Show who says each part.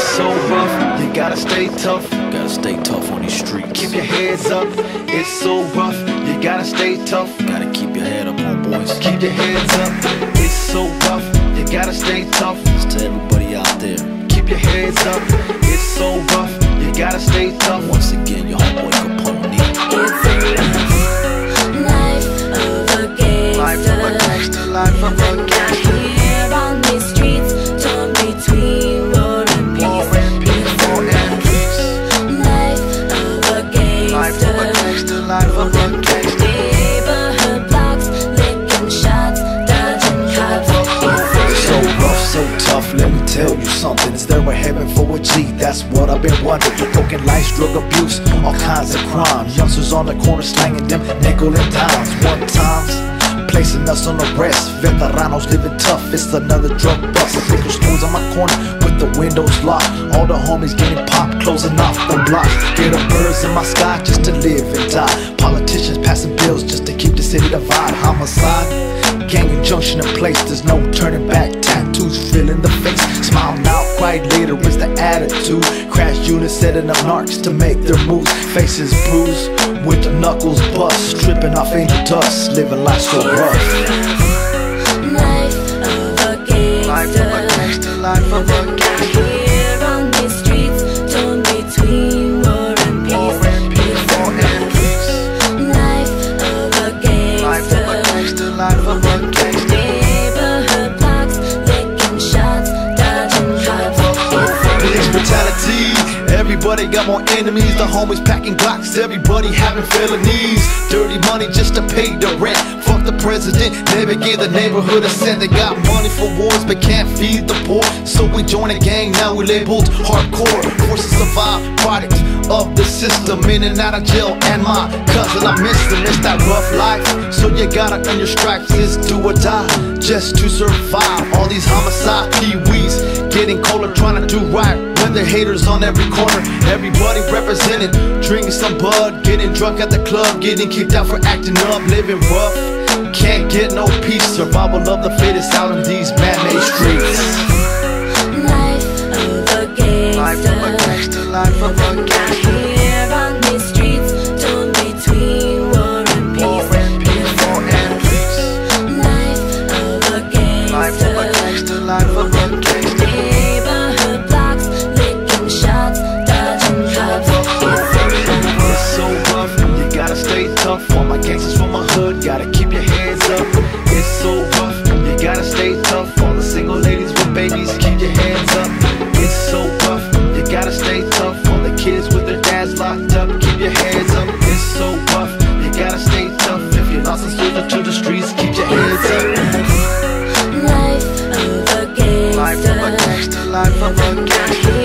Speaker 1: It's so rough, you gotta stay tough.
Speaker 2: Gotta stay tough on these streets.
Speaker 1: Keep your heads up. It's so rough, you gotta stay tough.
Speaker 2: Gotta keep your head up, homeboys.
Speaker 1: Keep your heads up. It's so rough, you gotta stay tough.
Speaker 2: It's to everybody out there.
Speaker 1: Keep your heads up. It's so rough, you gotta stay tough.
Speaker 2: Once again, your homeboy Capone.
Speaker 3: It's a life of a gangster.
Speaker 1: Life of a gangster, life of a gangster.
Speaker 3: Here on these streets, torn between war and peace. Life of a gangster.
Speaker 1: Life of a gangster, life of a gangster.
Speaker 3: Neighborhood blocks, licking shots, dodging cops.
Speaker 2: So rough, so tough, let me tell you something. Is there a heaven for a G? That's what I've been wondering. Broken lives, drug abuse, all kinds of crime. Youngsters on the corner slanging them nickel and dimes. One times placing us on arrest. Veteranos living tough, it's another drug bust. Liquor stores on my corner with the windows locked. All the homies getting popped, closing off the block. Get a birds in my sky just to live and die. Politicians passing bills just to keep the city divided. Homicide, gang injunction in place, there's no turning back. Tattoos filling the face, smile now, cry later is the attitude. Crash units setting up narcs to make their moves. Faces bruised with the knuckles bust, tripping off angel dust, living life so rough.
Speaker 3: Life of a gangster.
Speaker 1: Life of a gangster, life of a gangster.
Speaker 3: Here on these streets, torn between war and peace. Life of a gangster.
Speaker 1: Life of a gangster, life of a gangster.
Speaker 3: Neighborhood blocks, licking shots, dodging cops.
Speaker 1: Police brutality, everybody got more enemies. The homies packing Glocks, everybody having felonies. Dirty money just to pay the rent. Fuck the president, never gave the neighborhood a cent. They got money for wars but can't feed the poor. So we join a gang, now we labeled hardcore. Forced to survive, product of the system. In and out of jail, and my cousin, I miss them. It's that rough life, so you gotta earn your stripes. It's do or die, just to survive. All these homicide pee-wees getting colder, trying to do right when they're haters on every corner. Everybody represented, drinking some bud, getting drunk at the club, getting kicked out for acting up, living rough. Can't get no peace, survival of the fittest out in these man-made streets.
Speaker 3: Life of a gangster.
Speaker 1: Life of a gangster, life of a gangster.
Speaker 3: Here on these streets, torn between war and peace. Life of a gangster.
Speaker 1: Life of a gangster, life of a gangster.
Speaker 3: Neighborhood blocks, licking shots, dodging cops.
Speaker 1: It's so rough, you gotta stay tough. All my gangsters from my hood, gotta keep your heads up. It's so rough, you gotta stay tough. All the single ladies with babies, keep your hands up. It's so rough, you gotta stay tough. All the kids with their dads locked up, keep your heads up. It's so rough, you gotta stay tough. If you're lost and soldier to the streets, keep your heads up.
Speaker 3: Life of a gangster.
Speaker 1: Life of a gangster, life of a gangster.